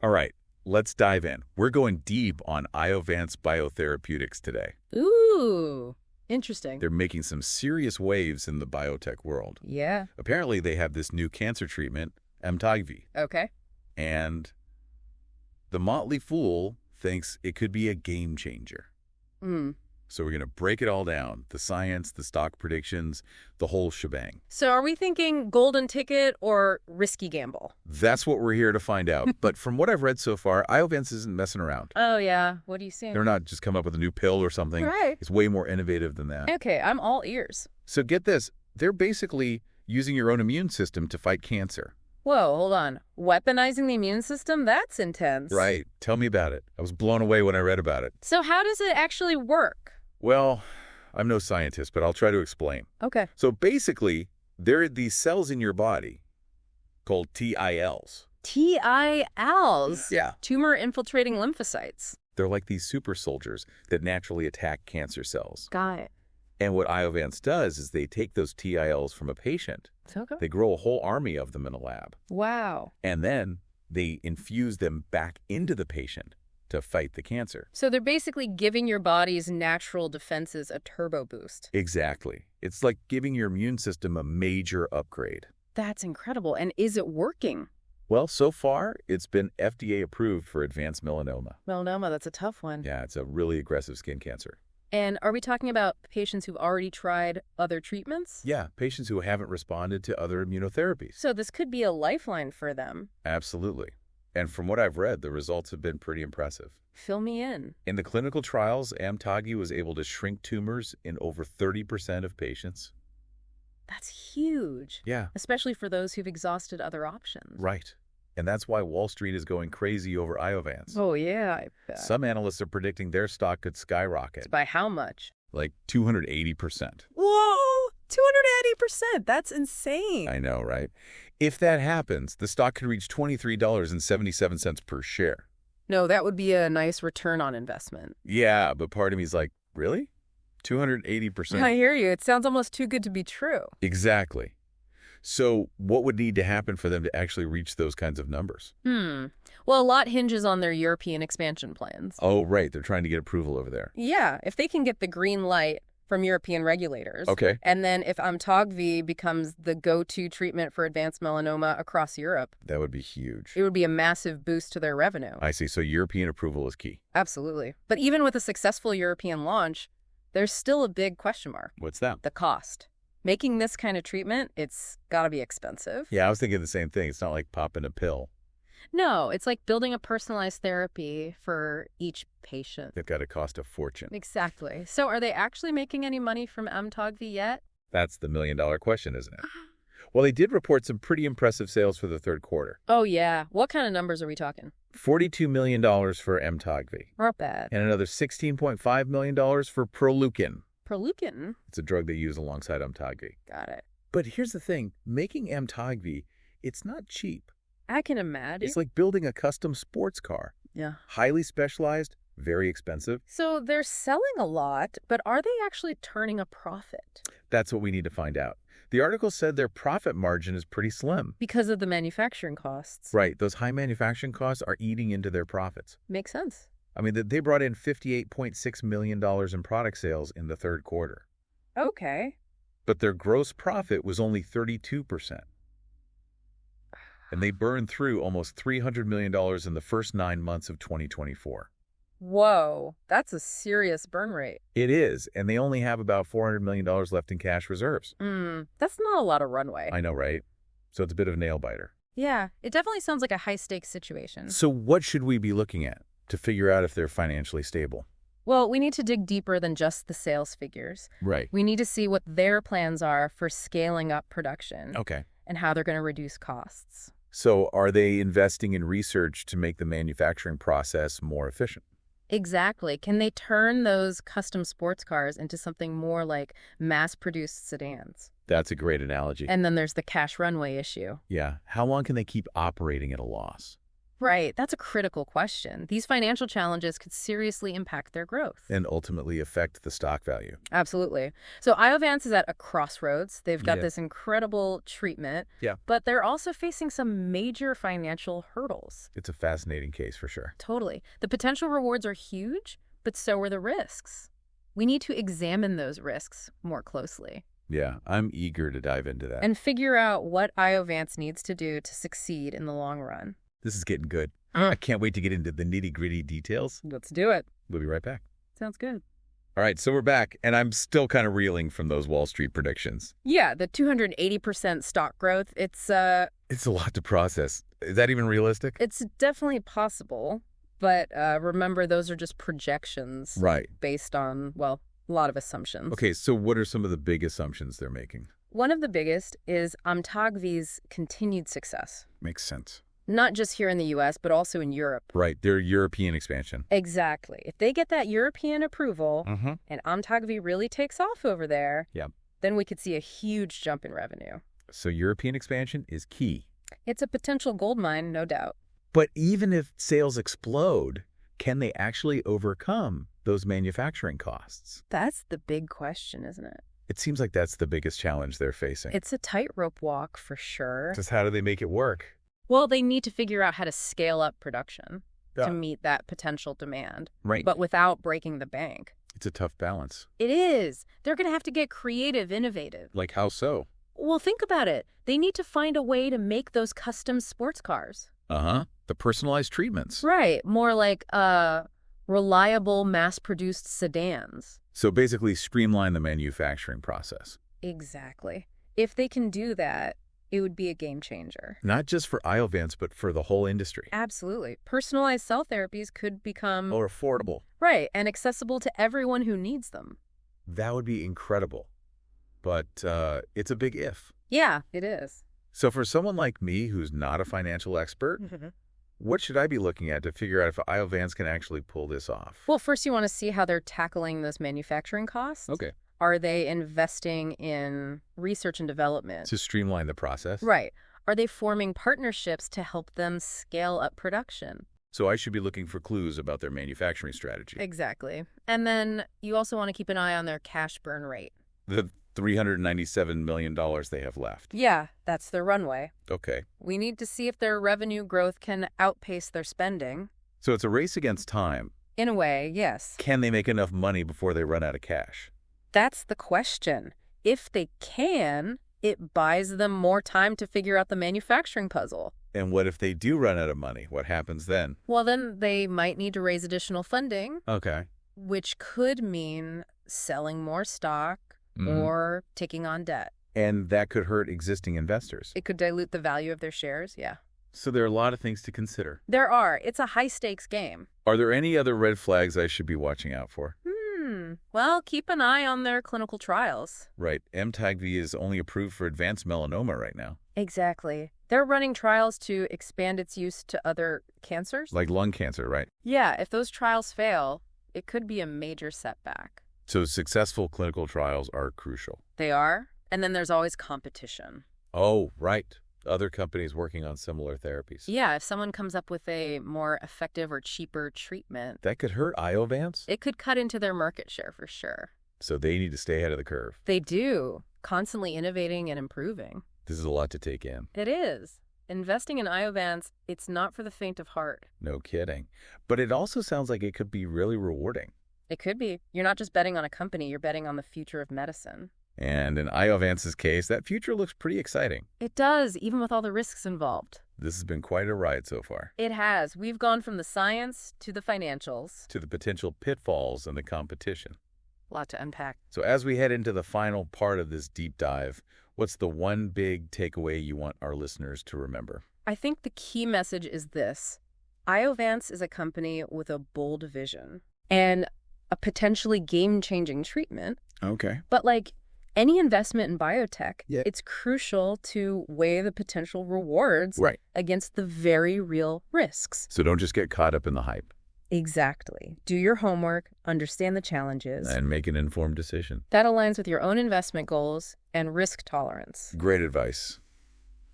All right, let's dive in. We're going deep on Iovance Biotherapeutics today. Ooh, interesting. They're making some serious waves in the biotech world. Yeah. Apparently, they have this new cancer treatment, Amtagvi. Okay. And the Motley Fool thinks it could be a game changer. So we're going to break it all down, the science, the stock predictions, the whole shebang. So are we thinking golden ticket or risky gamble? That's what we're here to find out. But from what I've read so far, Iovance isn't messing around. Oh, yeah. What do you see? They're not just coming up with a new pill or something. Right. It's way more innovative than that. Okay, I'm all ears. So get this. They're basically using your own immune system to fight cancer. Whoa, hold on. Weaponizing the immune system? That's intense. Right. Tell me about it. I was blown away when I read about it. So how does it actually work? Well, I'm no scientist, but I'll try to explain. Okay. So basically, there are these cells in your body called TILs. TILs? Yeah. Tumor-infiltrating lymphocytes. They're like these super soldiers that naturally attack cancer cells. Got it. And what Iovance does is they take those TILs from a patient. Okay. They grow a whole army of them in a lab. Wow. And then they infuse them back into the patient to fight the cancer. So they're basically giving your body's natural defenses a turbo boost. Exactly. It's like giving your immune system a major upgrade. That's incredible. And is it working? Well, so far, it's been FDA approved for advanced melanoma. Melanoma, that's a tough one. Yeah, it's a really aggressive skin cancer. And are we talking about patients who've already tried other treatments? Yeah, patients who haven't responded to other immunotherapies. So this could be a lifeline for them. Absolutely. And from what I've read, the results have been pretty impressive. Fill me in. In the clinical trials, Amtagvi was able to shrink tumors in over 30% of patients. That's huge. Yeah. Especially for those who've exhausted other options. Right. And that's why Wall Street is going crazy over Iovance. Oh, yeah, I bet. Some analysts are predicting their stock could skyrocket. By how much? Like 280%. Whoa! 280%! That's insane. I know, right? If that happens, the stock could reach $23.77 per share. No, that would be a nice return on investment. Yeah, but part of me is like, really? 280%? I hear you. It sounds almost too good to be true. Exactly. So what would need to happen for them to actually reach those kinds of numbers? Well, a lot hinges on their European expansion plans. Oh, right. They're trying to get approval over there. Yeah, if they can get the green light from European regulators. Okay. And then if Amtagvi becomes the go-to treatment for advanced melanoma across Europe, That would be huge. it would be a massive boost to their revenue. I see. So European approval is key. Absolutely. But even with a successful European launch, there's still a big question mark. What's that? The cost. Making this kind of treatment, it's got to be expensive. Yeah, I was thinking the same thing. It's not like popping a pill. No, it's like building a personalized therapy for each patient. They've got to cost a fortune. Exactly. So are they actually making any money from Amtagvi yet? That's the million-dollar question, isn't it? Well, they did report some pretty impressive sales for the third quarter. Oh, yeah. What kind of numbers are we talking? $42 million for Amtagvi. Not bad. And another $16.5 million for Proleukin. Proleukin? It's a drug they use alongside Amtagvi. Got it. But here's the thing. Making Amtagvi, it's not cheap. I can imagine. It's like building a custom sports car. Yeah. Highly specialized, very expensive. So they're selling a lot, but are they actually turning a profit? That's what we need to find out. The article said their profit margin is pretty slim. Because of the manufacturing costs. Right. Those high manufacturing costs are eating into their profits. Makes sense. I mean, they brought in $58.6 million in product sales in the third quarter. Okay. But their gross profit was only 32%. And they burned through almost $300 million in the first 9 months of 2024. Whoa, that's a serious burn rate. It is, and they only have about $400 million left in cash reserves. That's not a lot of runway. I know, right? So it's a bit of a nail-biter. Yeah, it definitely sounds like a high-stakes situation. So what should we be looking at to figure out if they're financially stable? Well, we need to dig deeper than just the sales figures. Right. We need to see what their plans are for scaling up production. Okay. And how they're going to reduce costs. So are they investing in research to make the manufacturing process more efficient? Exactly. Can they turn those custom sports cars into something more like mass-produced sedans? That's a great analogy. And then there's the cash runway issue. Yeah. How long can they keep operating at a loss? Right. That's a critical question. These financial challenges could seriously impact their growth. And ultimately affect the stock value. Absolutely. So Iovance is at a crossroads. They've got Yeah. this incredible treatment, Yeah. but they're also facing some major financial hurdles. It's a fascinating case for sure. Totally. The potential rewards are huge, but so are the risks. We need to examine those risks more closely. Yeah, I'm eager to dive into that. And figure out what Iovance needs to do to succeed in the long run. This is getting good. I can't wait to get into the nitty-gritty details. Let's do it. We'll be right back. Sounds good. All right, so we're back, and I'm still kind of reeling from those Wall Street predictions. Yeah, the 280% stock growth, it's a lot to process. Is that even realistic? It's definitely possible, but remember, those are just projections. Right. Based on, well, a lot of assumptions. Okay, so what are some of the big assumptions they're making? One of the biggest is Amtagvi's continued success. Makes sense. Not just here in the U.S., but also in Europe. Right, their European expansion. Exactly. If they get that European approval and Amtagvi really takes off over there, then we could see a huge jump in revenue. So European expansion is key. It's a potential gold mine, no doubt. But even if sales explode, can they actually overcome those manufacturing costs? That's the big question, isn't it? It seems like that's the biggest challenge they're facing. It's a tightrope walk for sure. Just how do they make it work? Well, they need to figure out how to scale up production to meet that potential demand. Right. But without breaking the bank. It's a tough balance. It is. They're going to have to get creative, innovative. Like how so? Well, think about it. They need to find a way to make those custom sports cars. The personalized treatments. Right. More like reliable, mass-produced sedans. So basically streamline the manufacturing process. Exactly. If they can do that, it would be a game changer. Not just for Iovance, but for the whole industry. Absolutely. Personalized cell therapies could become More affordable. right, and accessible to everyone who needs them. That would be incredible. But it's a big if. Yeah, it is. So for someone like me who's not a financial expert, what should I be looking at to figure out if Iovance can actually pull this off? Well, first you want to see how they're tackling those manufacturing costs. Okay. Are they investing in research and development? To streamline the process? Right. Are they forming partnerships to help them scale up production? So I should be looking for clues about their manufacturing strategy. Exactly. And then you also want to keep an eye on their cash burn rate. The $397 million they have left. Yeah, that's their runway. Okay. We need to see if their revenue growth can outpace their spending. So it's a race against time. In a way, yes. Can they make enough money before they run out of cash? That's the question. If they can, it buys them more time to figure out the manufacturing puzzle. And what if they do run out of money? What happens then? Well, then they might need to raise additional funding. Okay. Which could mean selling more stock or taking on debt. And that could hurt existing investors. It could dilute the value of their shares, yeah. So there are a lot of things to consider. There are. It's a high-stakes game. Are there any other red flags I should be watching out for? Well, keep an eye on their clinical trials. Right. Amtagvi is only approved for advanced melanoma right now. Exactly. They're running trials to expand its use to other cancers. Like lung cancer, right? Yeah, if those trials fail, it could be a major setback. So successful clinical trials are crucial. They are. And then there's always competition. Oh, right. Other companies working on similar therapies. Yeah, if someone comes up with a more effective or cheaper treatment, That could hurt Iovance? it could cut into their market share for sure. So they need to stay ahead of the curve. They do, constantly innovating and improving. This is a lot to take in. It is. Investing in Iovance, it's not for the faint of heart. No kidding. But it also sounds like it could be really rewarding. It could be. You're not just betting on a company, you're betting on the future of medicine. And in Iovance's case, that future looks pretty exciting. It does, even with all the risks involved. This has been quite a ride so far. It has. We've gone from the science to the financials. To the potential pitfalls and the competition. A lot to unpack. So as we head into the final part of this deep dive, what's the one big takeaway you want our listeners to remember? I think the key message is this. Iovance is a company with a bold vision and a potentially game-changing treatment. Okay. But like any investment in biotech, Yeah. it's crucial to weigh the potential rewards Right. against the very real risks. So don't just get caught up in the hype. Exactly. Do your homework, understand the challenges. And make an informed decision. That aligns with your own investment goals and risk tolerance. Great advice.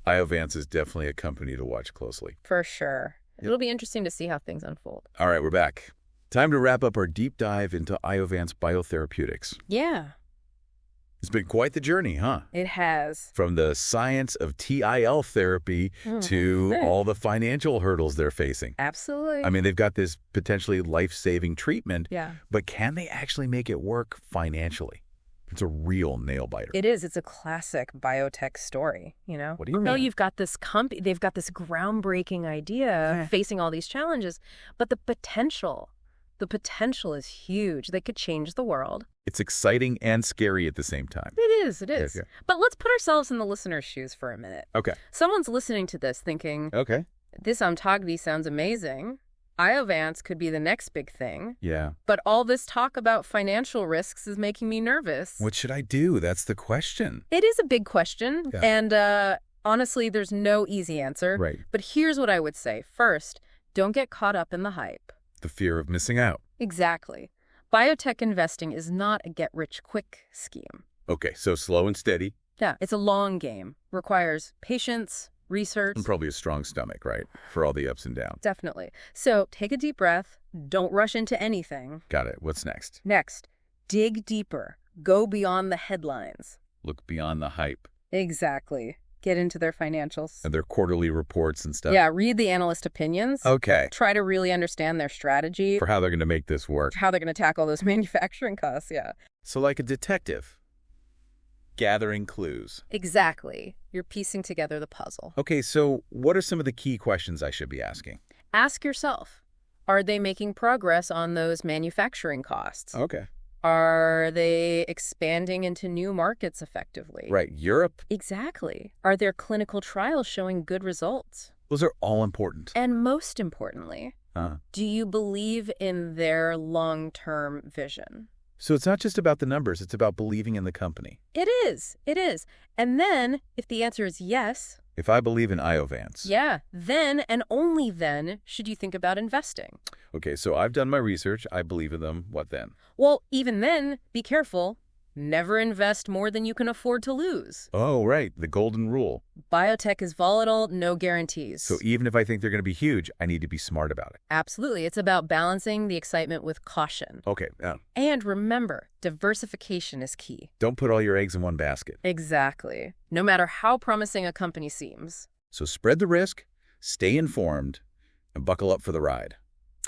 Iovance is definitely a company to watch closely. For sure. It'll be interesting to see how things unfold. All right, we're back. Time to wrap up our deep dive into Iovance Biotherapeutics. Yeah. It's been quite the journey, huh? It has. From the science of TIL therapy to all the financial hurdles they're facing. Absolutely. I mean, they've got this potentially life-saving treatment, yeah. but can they actually make it work financially? It's a real nail-biter. It is. It's a classic biotech story, you know? What do you mean? No, you've got this they've got this groundbreaking idea facing all these challenges, but the potential is huge. They could change the world. It's exciting and scary at the same time. It is. Yeah. But let's put ourselves in the listener's shoes for a minute. Okay. Someone's listening to this thinking, okay, this Amtagvi sounds amazing. Iovance could be the next big thing. Yeah. But all this talk about financial risks is making me nervous. What should I do? That's the question. It is a big question. Yeah. And honestly, there's no easy answer. Right. But here's what I would say. First, don't get caught up in the hype. The fear of missing out. Exactly. Biotech investing is not a get-rich-quick scheme. Okay, so slow and steady. Yeah, it's a long game. Requires patience, research. And probably a strong stomach, right? For all the ups and downs. Definitely. So take a deep breath. Don't rush into anything. Got it. What's next? Next, dig deeper. Go beyond the headlines. Look beyond the hype. Exactly. Get into their financials. And their quarterly reports and stuff. Yeah, read the analyst opinions. Okay. Try to really understand their strategy. For how they're going to make this work. How they're going to tackle those manufacturing costs, yeah. So like a detective. Gathering clues. Exactly. You're piecing together the puzzle. Okay, so what are some of the key questions I should be asking? Ask yourself, are they making progress on those manufacturing costs? Okay. Are they expanding into new markets effectively? Right. Europe? Exactly. Are their clinical trials showing good results? Those are all important. And most importantly, do you believe in their long-term vision? So it's not just about the numbers, it's about believing in the company. It is. And then, if the answer is yes... If I believe in Iovance. Yeah, then and only then should you think about investing. Okay, so I've done my research. I believe in them. What then? Well, even then, be careful. Never invest more than you can afford to lose. Oh, right. The golden rule. Biotech is volatile, no guarantees. So even if I think they're going to be huge, I need to be smart about it. Absolutely. It's about balancing the excitement with caution. Okay. And remember, diversification is key. Don't put all your eggs in one basket. Exactly. No matter how promising a company seems. So spread the risk, stay informed, and buckle up for the ride.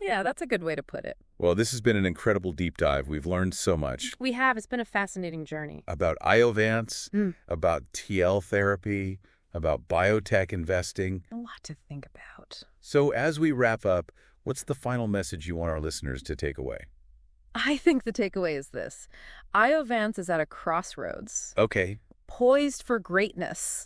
Yeah, that's a good way to put it. Well, this has been an incredible deep dive. We've learned so much. We have. It's been a fascinating journey. About Iovance, about TL therapy, about biotech investing. A lot to think about. So as we wrap up, what's the final message you want our listeners to take away? I think the takeaway is this. Iovance is at a crossroads. Okay. Poised for greatness.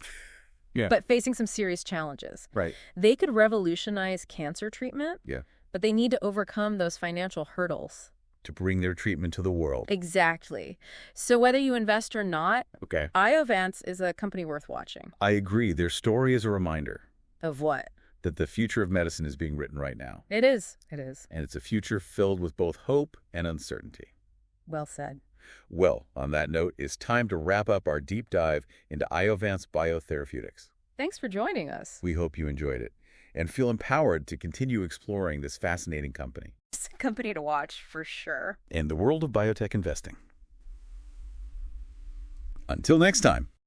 Yeah. But facing some serious challenges. Right. They could revolutionize cancer treatment. Yeah. But they need to overcome those financial hurdles. To bring their treatment to the world. Exactly. So whether you invest or not, Okay. Iovance is a company worth watching. I agree. Their story is a reminder. Of what? That the future of medicine is being written right now. It is. And it's a future filled with both hope and uncertainty. Well said. Well, on that note, it's time to wrap up our deep dive into Iovance Biotherapeutics. Thanks for joining us. We hope you enjoyed it and feel empowered to continue exploring this fascinating company. It's a company to watch, for sure. And the world of biotech investing. Until next time.